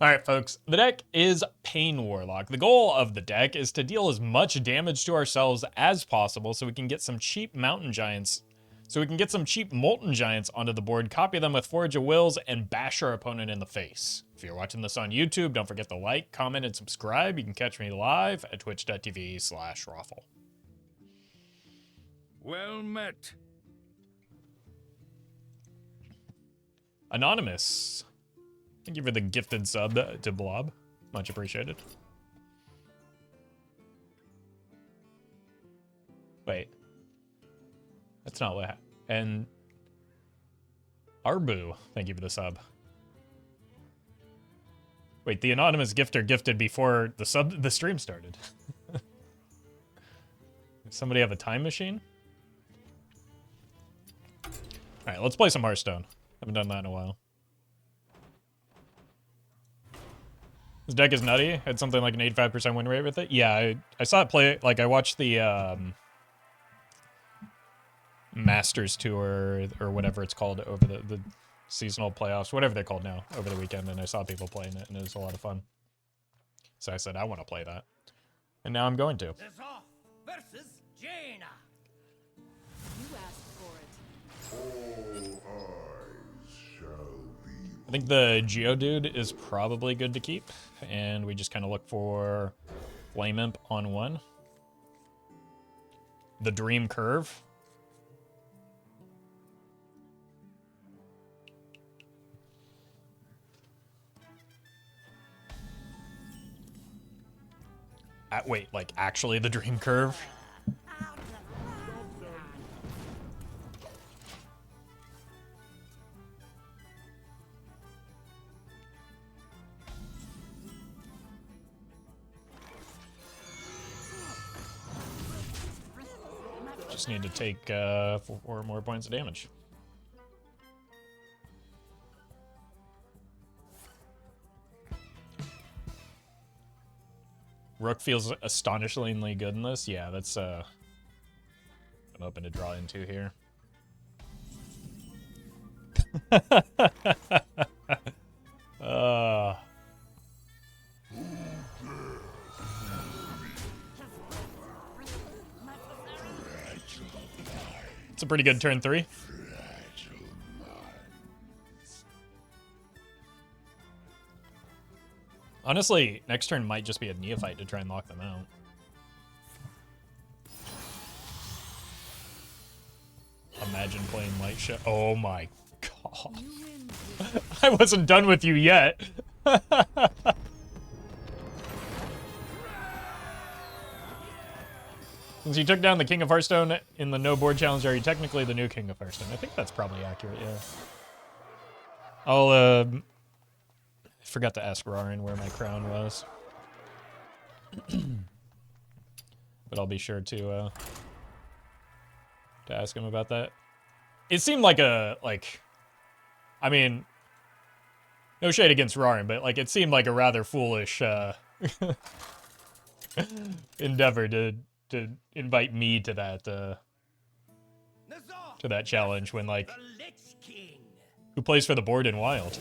Alright folks, the deck is Pain Warlock. The goal of the deck is to deal as much damage to ourselves as possible so we can get some cheap Molten Giants onto the board, copy them with Forge of Wills, and bash our opponent in the face. If you're watching this on YouTube, don't forget to like, comment, and subscribe. You can catch me live at twitch.tv/Roffle. Well met. Anonymous. Thank you for the gifted sub to Blob. Much appreciated. Wait. That's not what happened. And Arbu, thank you for the sub. Wait, the anonymous gifter gifted before the stream started. Does somebody have a time machine? Alright, let's play some Hearthstone. Haven't done that in a while. This deck is nutty. Had something like an 85% win rate with it. Yeah, I saw it play. Like, I watched the Masters Tour or whatever it's called over the seasonal playoffs, whatever they're called now, over the weekend, and I saw people playing it, and it was a lot of fun. So I said, I want to play that. And now I'm going to. Versus Jaina. You asked for it. I think the Geodude is probably good to keep, and we just kind of look for Flame Imp on one. The Dream Curve. Wait, like actually the Dream Curve? Just need to take 4 more points of damage. Rook feels astonishingly good in this. Yeah, that's I'm open to draw into here. It's a pretty good turn 3. Honestly, next turn might just be a Neophyte to try and lock them out. Imagine playing Light Show. Oh my god. I wasn't done with you yet. Since you took down the King of Hearthstone in the no board challenge, are you technically the new King of Hearthstone? I think that's probably accurate, yeah. I forgot to ask Rarin where my crown was. But I'll be sure to ask him about that. It seemed like I mean, no shade against Rarin, but like it seemed like a rather foolish endeavor to invite me to that challenge when, like, who plays for the board in Wild?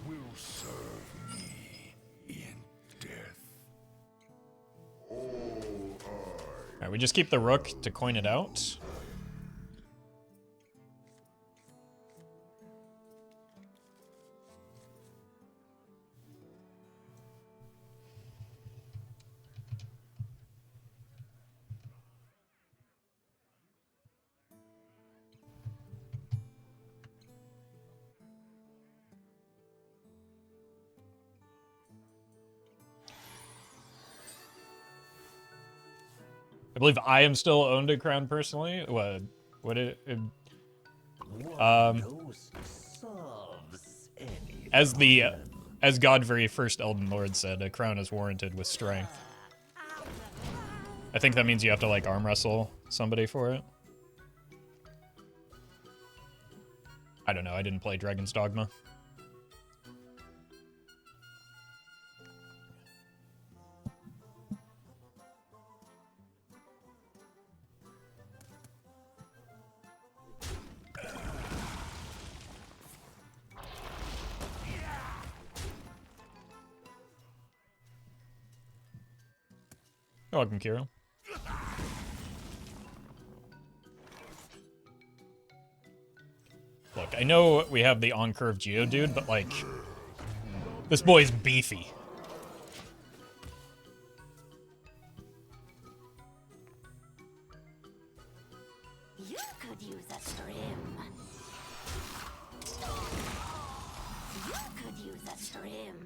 Will serve me in death. Alright, we just keep the Rook to coin it out. I believe I am still owned a crown personally. As Godfrey, first Elden Lord, said, a crown is warranted with strength. I think that means you have to like arm wrestle somebody for it. I don't know, I didn't play Dragon's Dogma. welcome, Kiro. Look, I know we have the on-curve Geodude, but, like, this boy's beefy. You could use a strim. You could use a strim.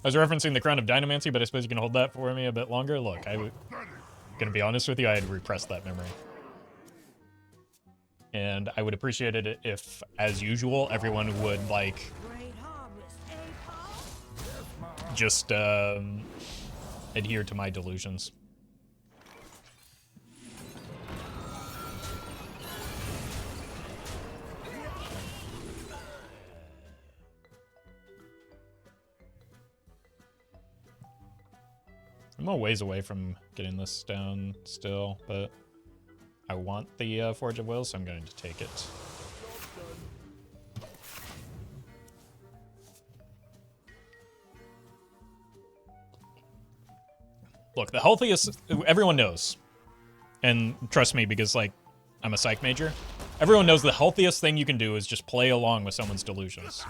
I was referencing the Crown of Dynamancy, but I suppose you can hold that for me a bit longer. Look, gonna be honest with you, I had repressed that memory. And I would appreciate it if, as usual, everyone would, like, just adhere to my delusions. I'm a ways away from getting this down still, but I want the Forge of Will, so I'm going to take it. Look, the healthiest, everyone knows, and trust me because, like, I'm a psych major, everyone knows the healthiest thing you can do is just play along with someone's delusions.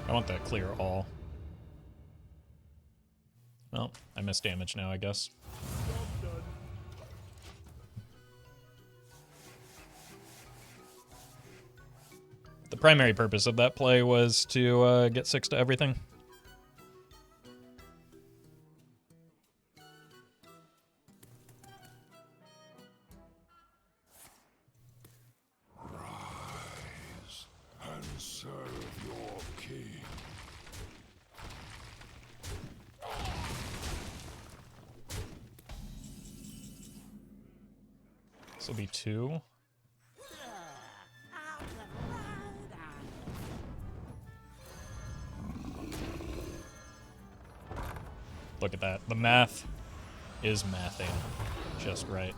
I want that clear all. Well, I missed damage now, I guess. The primary purpose of that play was to get 6 to everything. Rise and serve your king. This will be 2. Look at that. The math is mathing just right.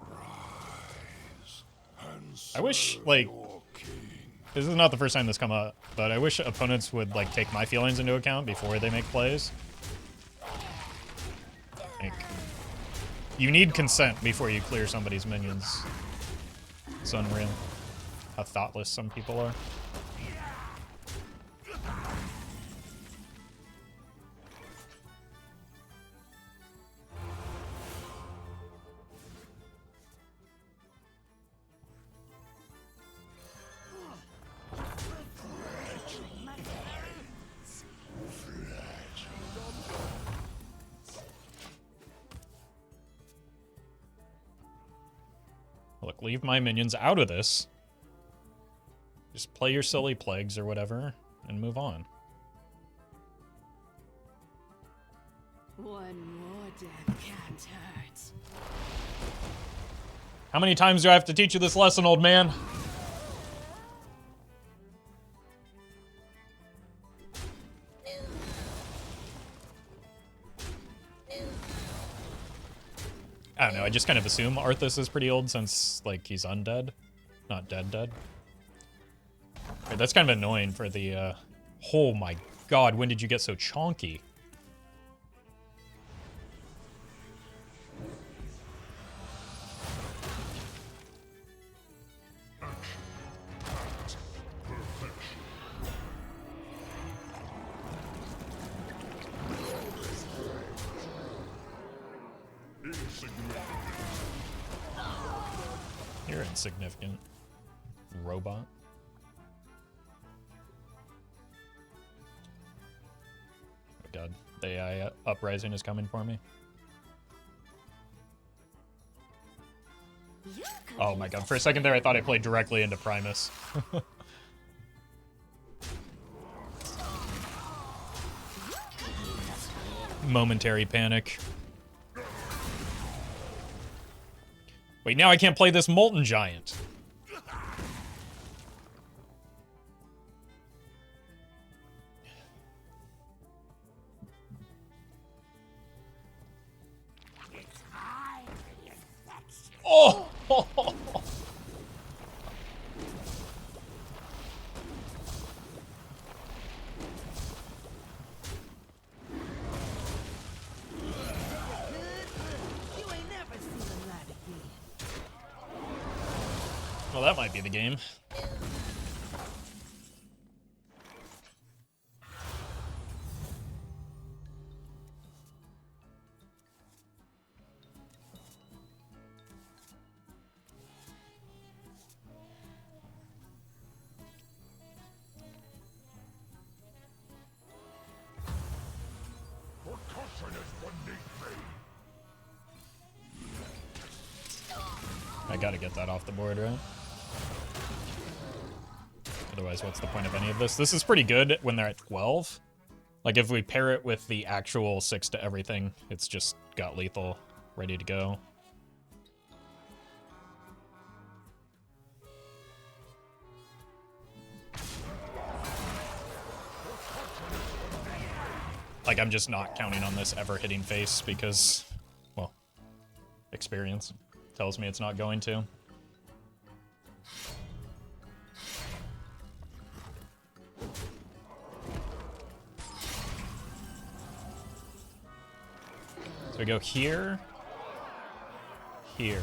Rise I wish, like, your king. this is not the first time this come up, but I wish opponents would, like, take my feelings into account before they make plays. Like, you need consent before you clear somebody's minions. It's unreal how thoughtless some people are. Look, leave my minions out of this. Just play your silly plagues or whatever, and move on. One more death can't hurt. How many times do I have to teach you this lesson, old man? I don't know, I just kind of assume Arthas is pretty old since, like, he's undead. Not dead. Right, that's kind of annoying for the, oh my god, when did you get so chonky? You're insignificant, robot. Oh god, the AI uprising is coming for me. Oh my god, for a second there I thought I played directly into Primus. momentary panic. Wait, now I can't play this Molten Giant. Oh! Well, that might be the game. I gotta get that off the board, right? Otherwise, what's the point of any of this? This is pretty good when they're at 12. Like, if we pair it with the actual 6 to everything, it's just got lethal ready to go. Like, I'm just not counting on this ever hitting face because, well, experience tells me it's not going to. So we go here, here,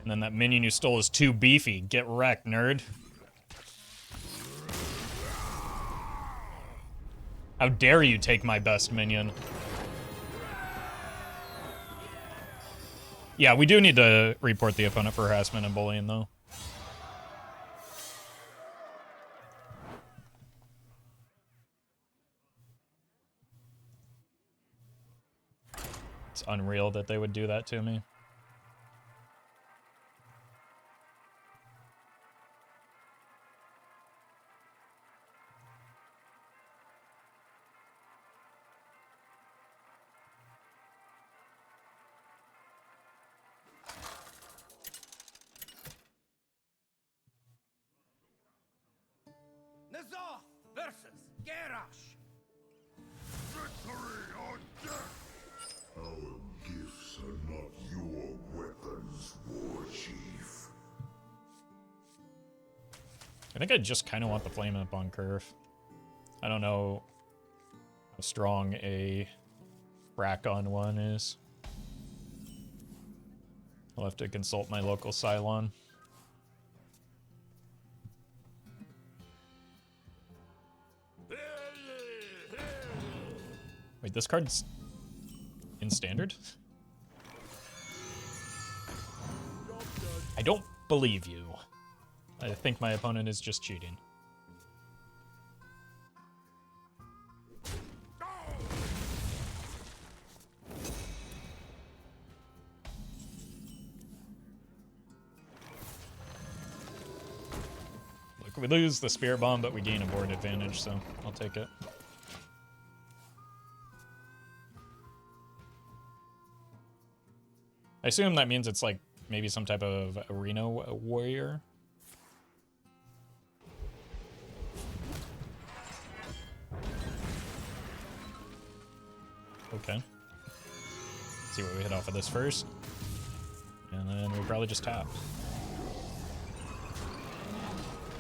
and then that minion you stole is too beefy. Get wrecked, nerd. How dare you take my best minion? Yeah, we do need to report the opponent for harassment and bullying, though. It's unreal that they would do that to me. Nazoth versus Garrosh. Victory or death! Our gifts are not your weapons, War Chief. I think I just kind of want the flame up on curve. I don't know how strong a rack on one is. I'll have to consult my local Cylon. Wait, this card's in standard? I don't believe you. I think my opponent is just cheating. Look, we lose the Spirit Bomb, but we gain a board advantage, so I'll take it. I assume that means it's like maybe some type of arena warrior. Okay. See what we hit off of this first. And then we probably just tap.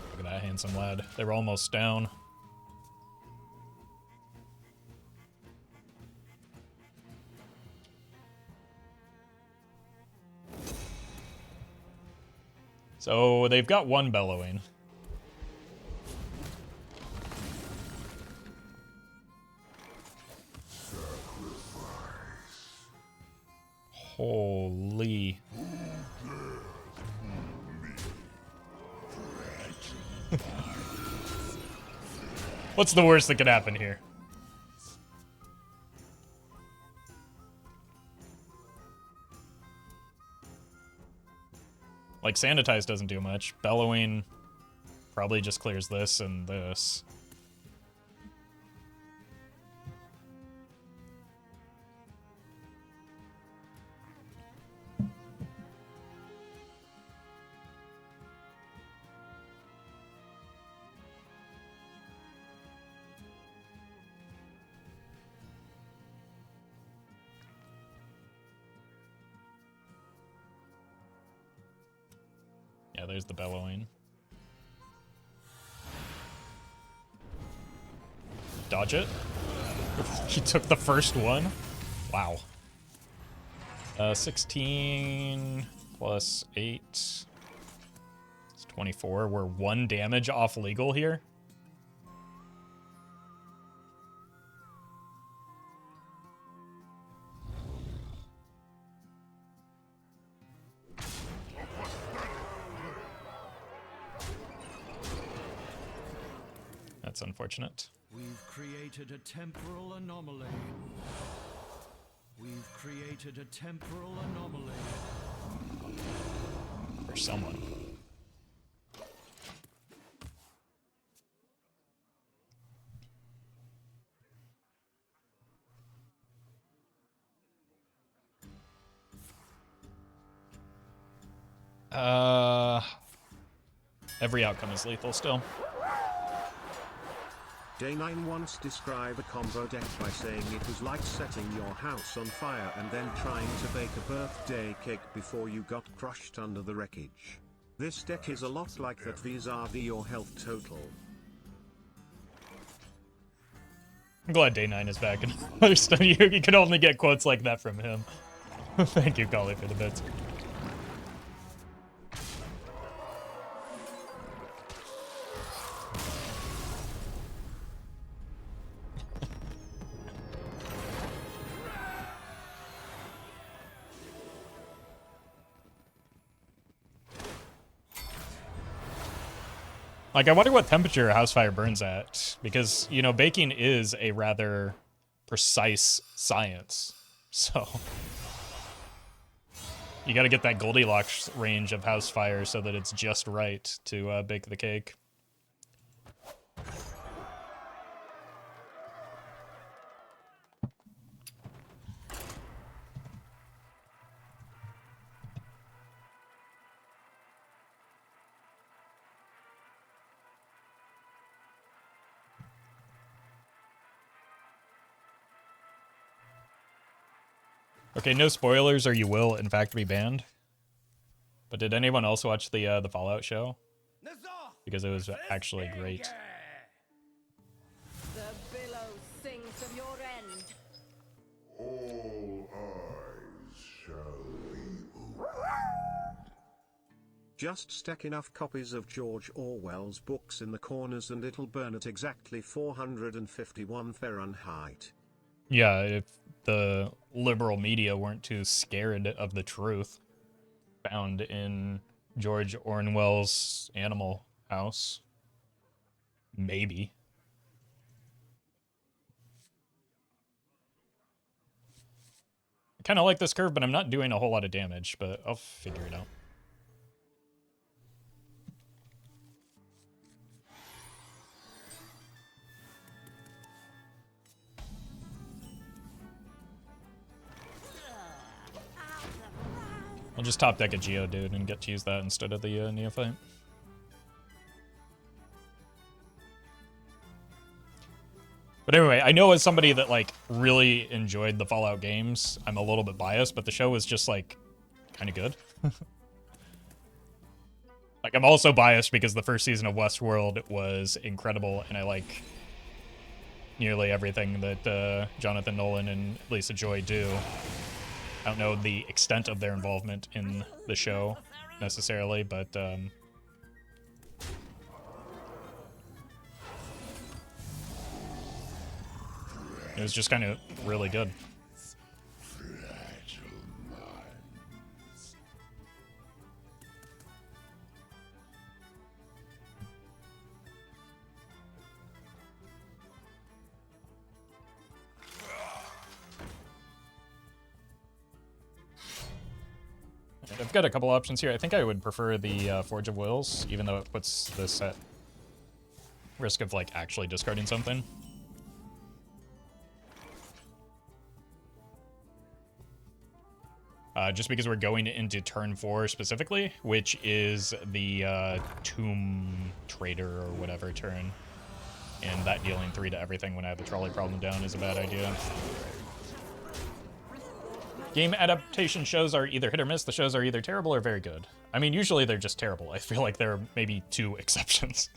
Look at that handsome lad. They were almost down. So they've got one bellowing. Holy. What's the worst that could happen here? Like, Sanitize doesn't do much. Bellowing probably just clears this and this. Yeah, there's the bellowing. Dodge it. He took the first one. Wow. 16 plus 8. It's 24. We're 1 damage off legal here. That's unfortunate. We've created a temporal anomaly. We've created a temporal anomaly. For someone. Every outcome is lethal still. Day9 once described a combo deck by saying it was like setting your house on fire and then trying to bake a birthday cake before you got crushed under the wreckage. This deck is a lot like that vis-a-vis your health total. I'm glad Day9 is back and understand you can only get quotes like that from him. Thank you, Collie, for the bits. Like, I wonder what temperature a house fire burns at, because, you know, baking is a rather precise science, so you gotta get that Goldilocks range of house fire so that it's just right to bake the cake. Okay, no spoilers, or you will, in fact, be banned. But did anyone else watch the Fallout show? Because it was actually great. The billow sings of your end. All eyes shall be open. Just stack enough copies of George Orwell's books in the corners and it'll burn at exactly 451 Fahrenheit. Yeah, if the liberal media weren't too scared of the truth found in George Orwell's Animal House. Maybe. I kind of like this curve, but I'm not doing a whole lot of damage, but I'll figure it out. I'll just top deck a Geodude and get to use that instead of the Neophyte. But anyway, I know as somebody that, like, really enjoyed the Fallout games, I'm a little bit biased, but the show was just, like, kind of good. Like, I'm also biased because the first season of Westworld was incredible, and I like nearly everything that Jonathan Nolan and Lisa Joy do. I don't know the extent of their involvement in the show necessarily, but it was just kind of really good. I've got a couple options here. I think I would prefer the Forge of Wills, even though it puts this at risk of, like, actually discarding something. Just because we're going into turn 4 specifically, which is the Tomb Trader or whatever turn. And that dealing 3 to everything when I have the trolley problem down is a bad idea. Game adaptation shows are either hit or miss. The shows are either terrible or very good. I mean, usually they're just terrible. I feel like there are maybe 2 exceptions.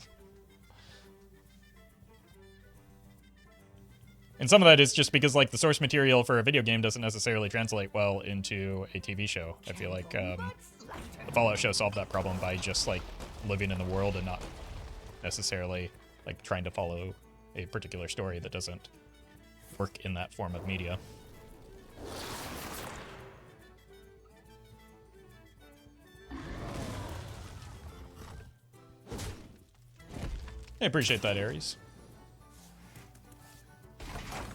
And some of that is just because, like, the source material for a video game doesn't necessarily translate well into a TV show. I feel like the Fallout show solved that problem by just, like, living in the world and not necessarily, like, trying to follow a particular story that doesn't work in that form of media. I appreciate that, Aries.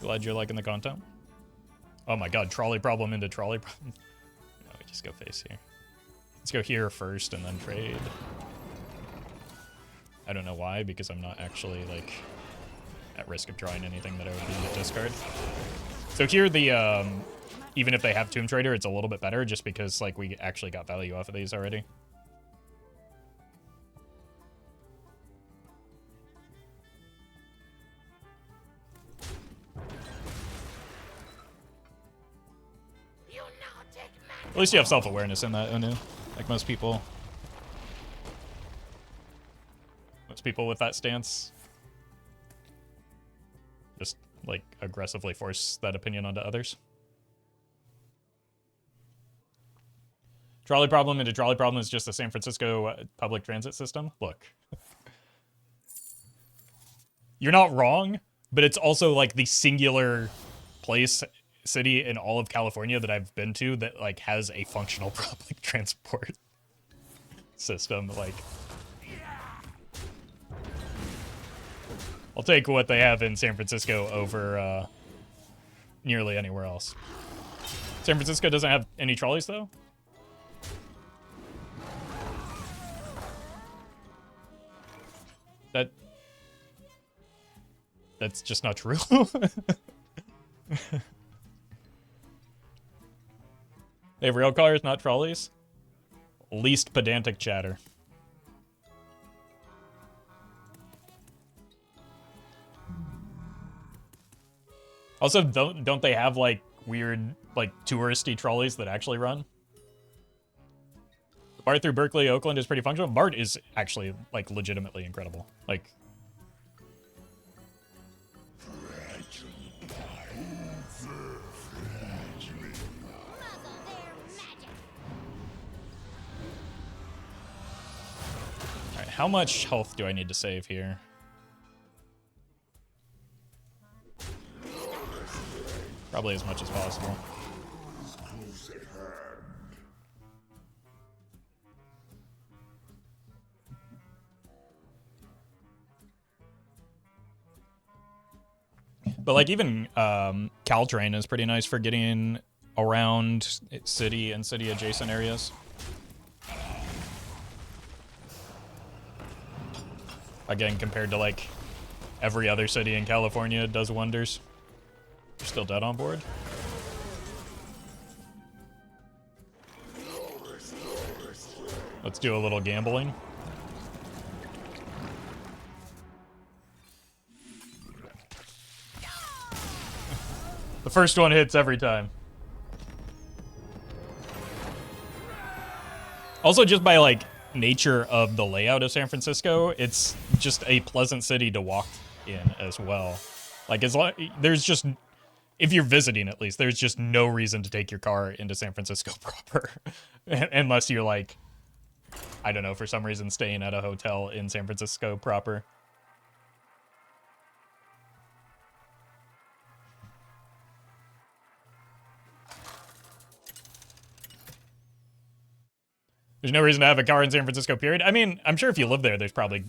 Glad you're liking the content. Oh my god, trolley problem into trolley problem. No, we just go face here. Let's go here first and then trade. I don't know why, because I'm not actually, like, at risk of drawing anything that I would need to discard. So here, the, even if they have Tomb Trader, it's a little bit better, just because, like, we actually got value off of these already. At least you have self-awareness in that, Unu. Like most people. Most people with that stance just, like, aggressively force that opinion onto others. Trolley problem into trolley problem is just the San Francisco public transit system. Look. You're not wrong, but it's also, like, the singular city in all of California that I've been to that, like, has a functional public transport system. Like, I'll take what they have in San Francisco over nearly anywhere else. San Francisco doesn't have any trolleys, though? That's just not true. They have rail cars, not trolleys. Least pedantic chatter. Also, don't they have, like, weird, like, touristy trolleys that actually run? The BART through Berkeley, Oakland is pretty functional. BART is actually, like, legitimately incredible. Like, how much health do I need to save here? Probably as much as possible. But, like, even Caltrain is pretty nice for getting around city and city adjacent areas. Again, compared to, like, every other city in California, it does wonders. You're still dead on board? Let's do a little gambling. The first one hits every time. Also, just by, like, nature of the layout of San Francisco, it's just a pleasant city to walk in as well. Like, as long, there's just, if you're visiting at least, there's just no reason to take your car into San Francisco proper. Unless you're, like, I don't know, for some reason staying at a hotel in San Francisco proper. There's no reason to have a car in San Francisco, period. I mean, I'm sure if you live there, there's probably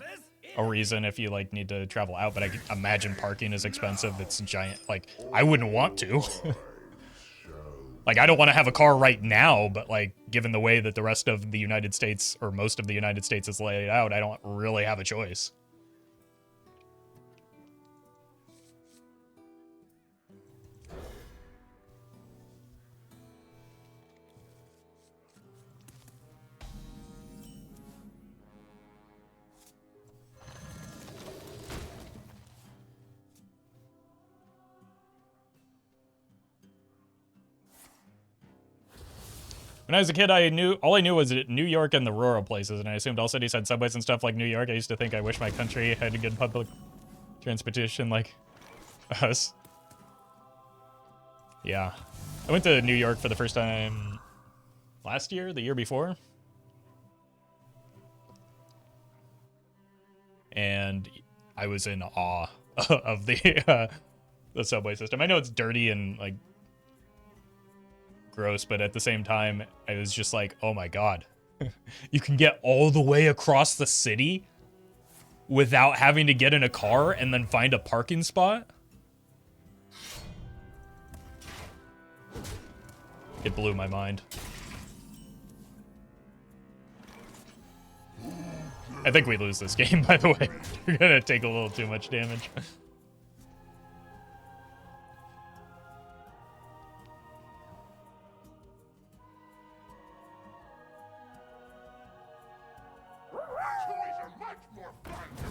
a reason if you, like, need to travel out, but I can imagine parking is expensive. It's giant. Like, I wouldn't want to. Like, I don't want to have a car right now, but, like, given the way that the rest of the United States, or most of the United States is laid out, I don't really have a choice. When I was a kid, all I knew was New York and the rural places, and I assumed all cities had subways and stuff like New York. I used to think I wish my country had good public transportation like us. Yeah. I went to New York for the first time last year, the year before. And I was in awe of the subway system. I know it's dirty and like gross, but at the same time, I was just like, oh my god. You can get all the way across the city without having to get in a car and then find a parking spot? It blew my mind. I think we lose this game, by the way. We're gonna take a little too much damage.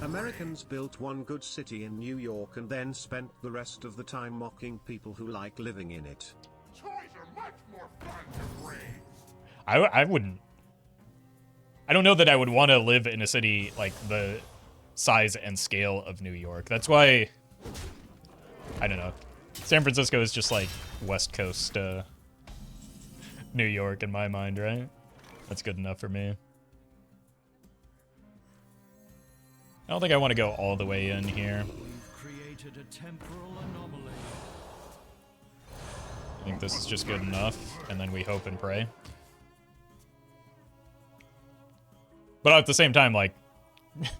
Americans built one good city in New York and then spent the rest of the time mocking people who like living in it. Toys are much more fun to raise. I wouldn't. I don't know that I would want to live in a city like the size and scale of New York. That's why, I don't know. San Francisco is just like West Coast New York in my mind, right? That's good enough for me. I don't think I want to go all the way in here. We've created a temporal anomaly. I think this is just good enough, and then we hope and pray. But at the same time, like,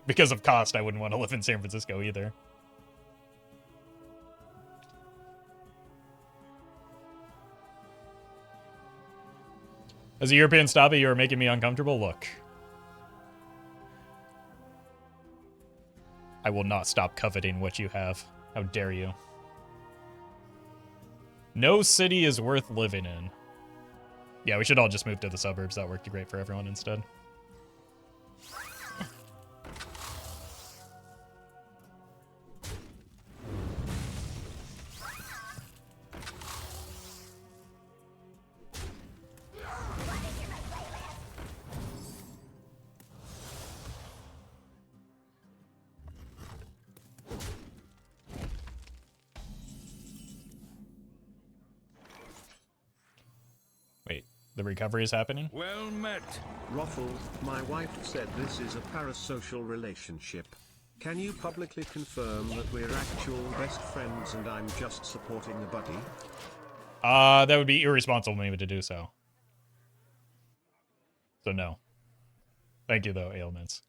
because of cost, I wouldn't want to live in San Francisco either. As a European stoppie, you are making me uncomfortable. Look. I will not stop coveting what you have. How dare you? No city is worth living in. Yeah, we should all just move to the suburbs. That worked great for everyone instead. Wait, the recovery is happening? Well met. Roffle, my wife said this is a parasocial relationship. Can you publicly confirm that we're actual best friends and I'm just supporting a buddy? That would be irresponsible of me to do so. So no. Thank you though, ailments.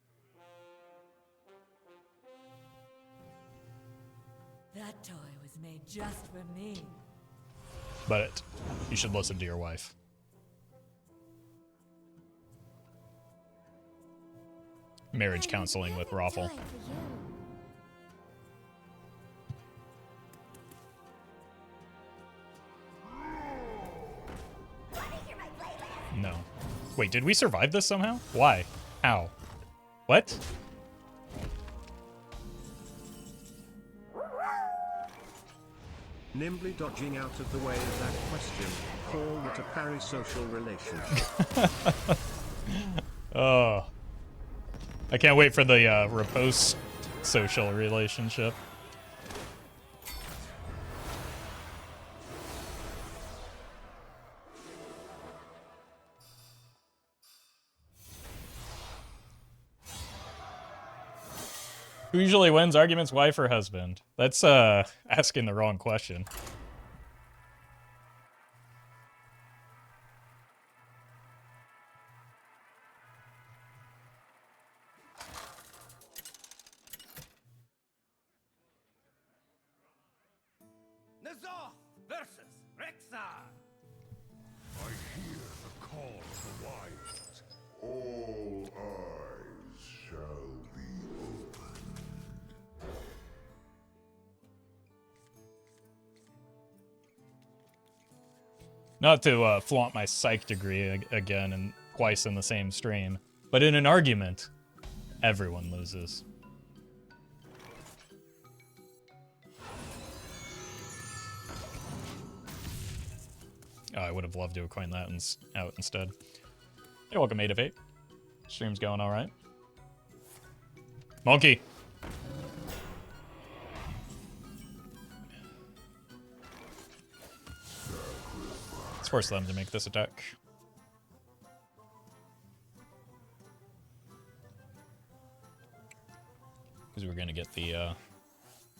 That toy was made just for me. But you should listen to your wife. Marriage counseling with Roffle. No. Wait, did we survive this somehow? Why? How? What? Nimbly dodging out of the way of that question, call it a parasocial relationship. Oh. I can't wait for the riposte social relationship. Who usually wins arguments, wife or husband? That's asking the wrong question. Nazoth versus Rexar. I hear the call of the wilds. All eyes shall be opened. Not to flaunt my psych degree again and twice in the same stream, but in an argument, everyone loses. Oh, I would have loved to have coined that out instead. Hey, welcome, 8 of 8. Stream's going all right. Monkey. Let's force them to make this attack. Because we're going to get the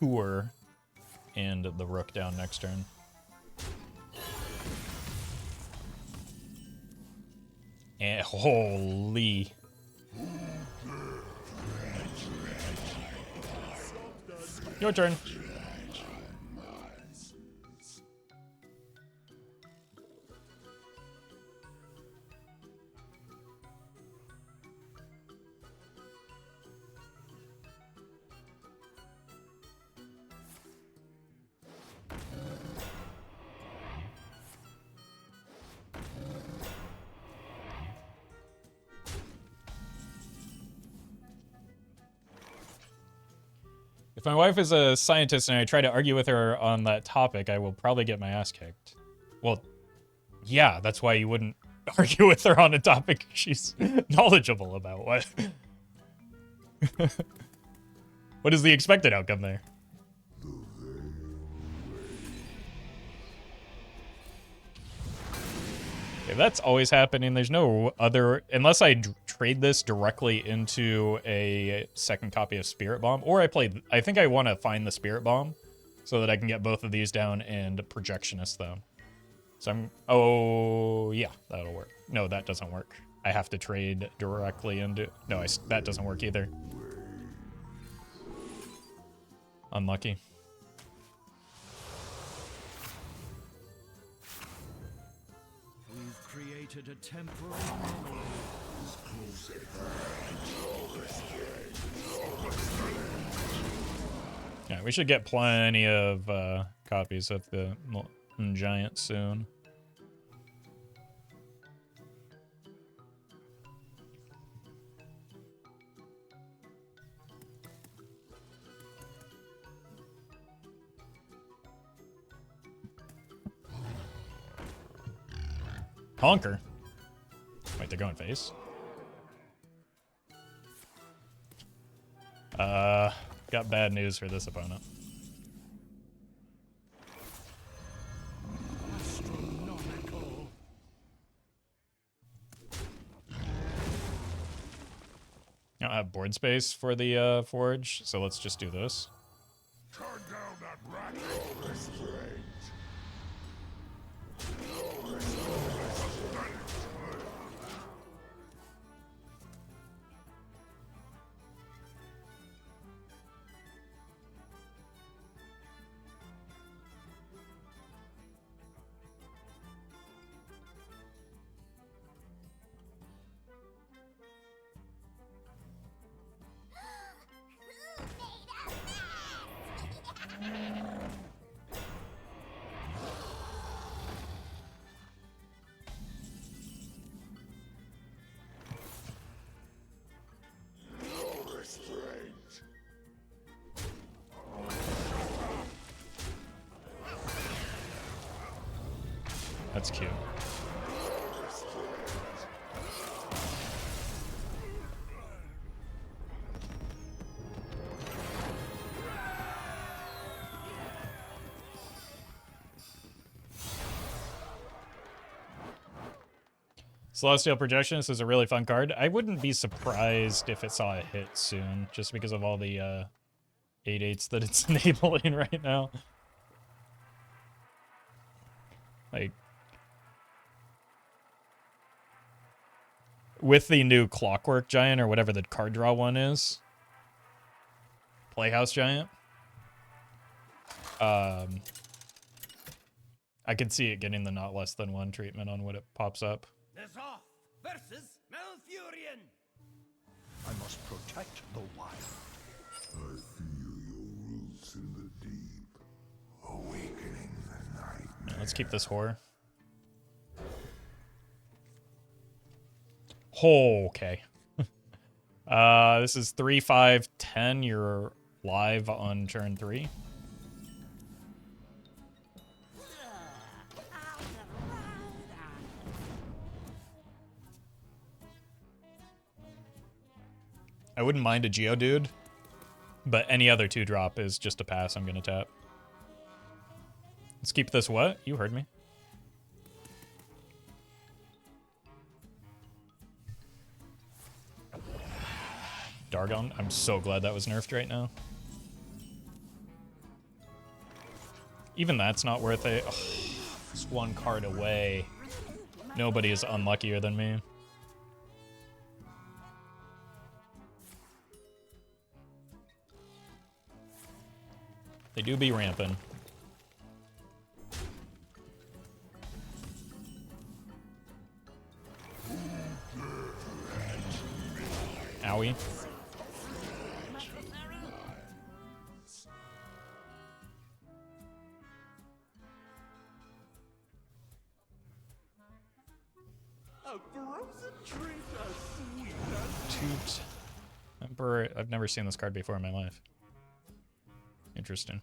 Hooer and the Rook down next turn. And holy. Your turn. If my wife is a scientist and I try to argue with her on that topic, I will probably get my ass kicked. Well, yeah, that's why you wouldn't argue with her on a topic she's knowledgeable about. What? What is the expected outcome there? If that's always happening, there's no other... Unless I trade this directly into a second copy of Spirit Bomb, or I think I want to find the Spirit Bomb so that I can get both of these down and Projectionist them. So I'm... Oh, yeah, that'll work. No, that doesn't work. I have to trade directly into... No, that doesn't work either. Unlucky. Created a temporal anomaly. Yeah, we should get plenty of copies of the Giant soon. Honker. Wait, they're going face. Got bad news for this opponent. Astronomical. I don't have board space for the forge, so let's just do this. Turn down that rat. That's cute. Celestial Projectionist is a really fun card. I wouldn't be surprised if it saw a hit soon, just because of all the 8/8s that it's enabling right now. Like, with the new Clockwork Giant, or whatever the card draw one is, Playhouse Giant, I can see it getting the not less than one treatment on what it pops up. Nazoth versus Malfurion. I must protect the wild. I feel your roots in the deep, awakening the nightmare. Let's keep this horror. Oh, okay. This is 3, 5, 10. You're live on turn 3. I wouldn't mind a Geodude, but any other 2-drop is just a pass I'm gonna tap. Let's keep this what? You heard me. Dargon, I'm so glad that was nerfed right now. Even that's not worth it. Oh, it's 1 card away. Nobody is unluckier than me. They do be ramping. Owie. A frozen drink as sweet Toot. Emperor. I've never seen this card before in my life. Interesting.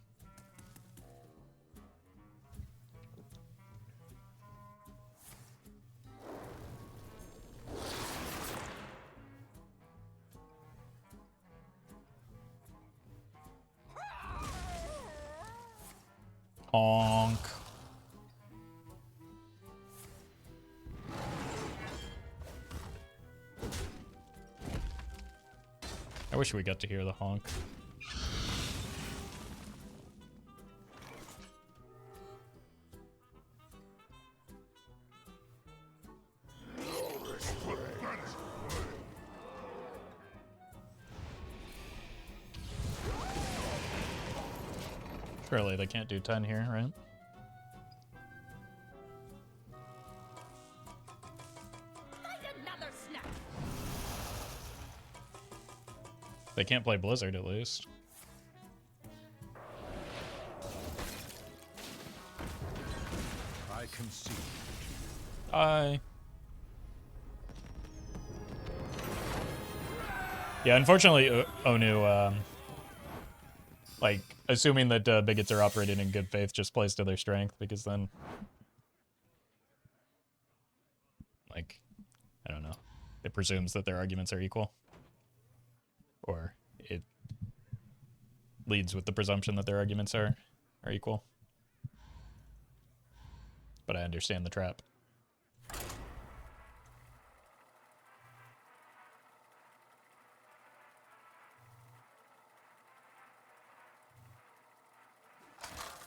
Honk. I wish we got to hear the honk. Surely they can't do 10 here, right? They can't play Blizzard, at least. I concede. Yeah, unfortunately, Onu, like, assuming that bigots are operating in good faith just plays to their strength, because then, like, I don't know. It presumes that their arguments are equal. Or it leads with the presumption that their arguments are equal. But I understand the trap.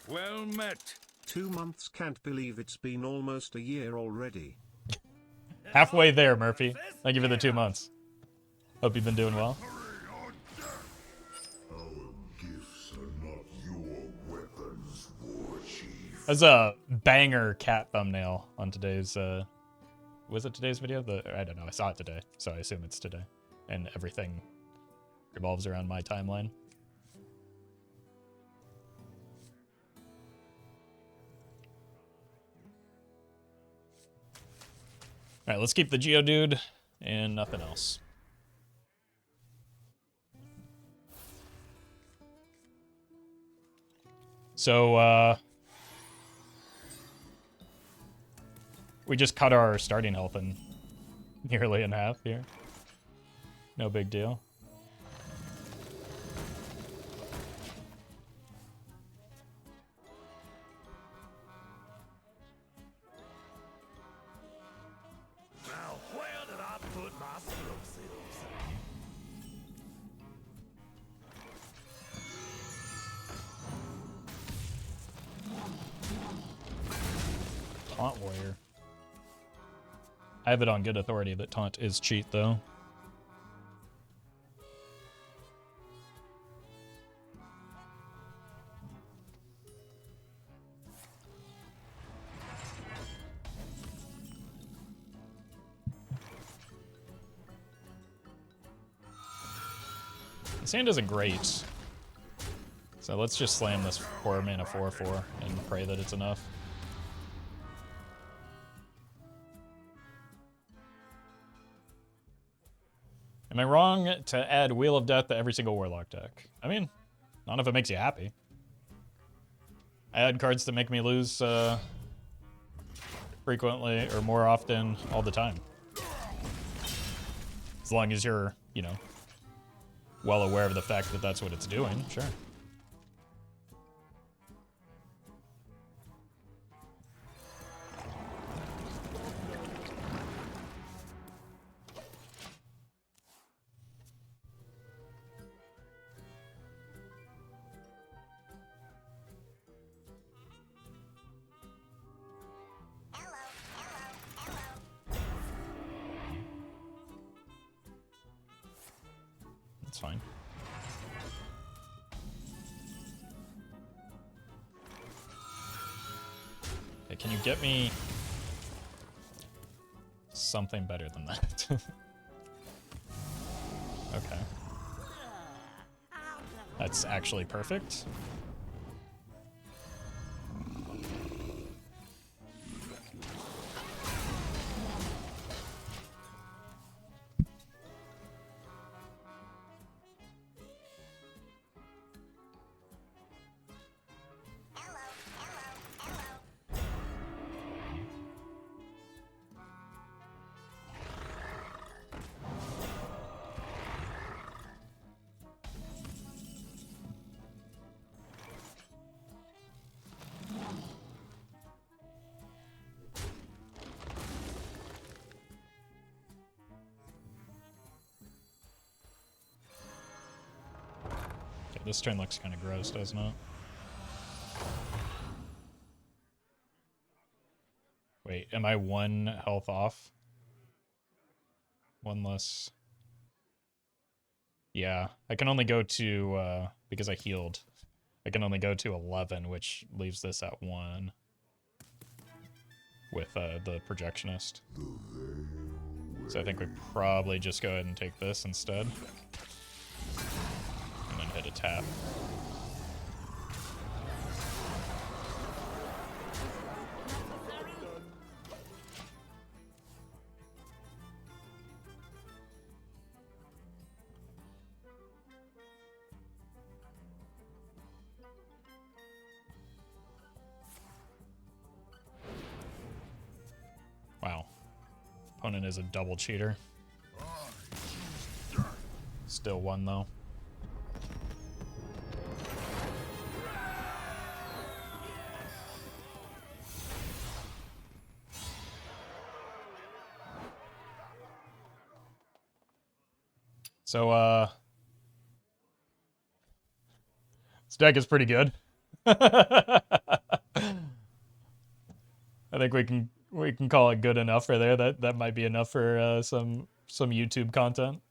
Well met. 2 months, can't believe it's been almost a year already. Halfway there, Murphy. Thank you for the 2 months. Hope you've been doing well. Our gifts are not your weapons, War Chief. That's a banger cat thumbnail on today's, was it today's video? I don't know, I saw it today, so I assume it's today. And everything revolves around my timeline. Alright, let's keep the Geodude and nothing else. So, we just cut our starting health in nearly in half here. No big deal. Now, where did I put my explosives? Taunt Warrior. I have it on good authority that Taunt is cheat, though. This hand isn't great. So let's just slam this 4 mana 4/4 and pray that it's enough. Am I wrong to add Wheel of Death to every single Warlock deck? I mean, not if it makes you happy. I add cards that make me lose frequently or more often all the time. As long as you're, you know, well aware of the fact that that's what it's doing, sure. That's fine. Okay, can you get me something better than that? Okay. That's actually perfect. This turn looks kind of gross, doesn't it? Wait, am I 1 health off? 1 less. Yeah, I can only go to, because I healed, I can only go to 11, which leaves this at 1. With, the projectionist. So I think we probably just go ahead and take this instead. And then hit a tap. Wow. Opponent is a double cheater. Still 1 though. So, this deck is pretty good. I think we can call it good enough for there. That might be enough for some YouTube content.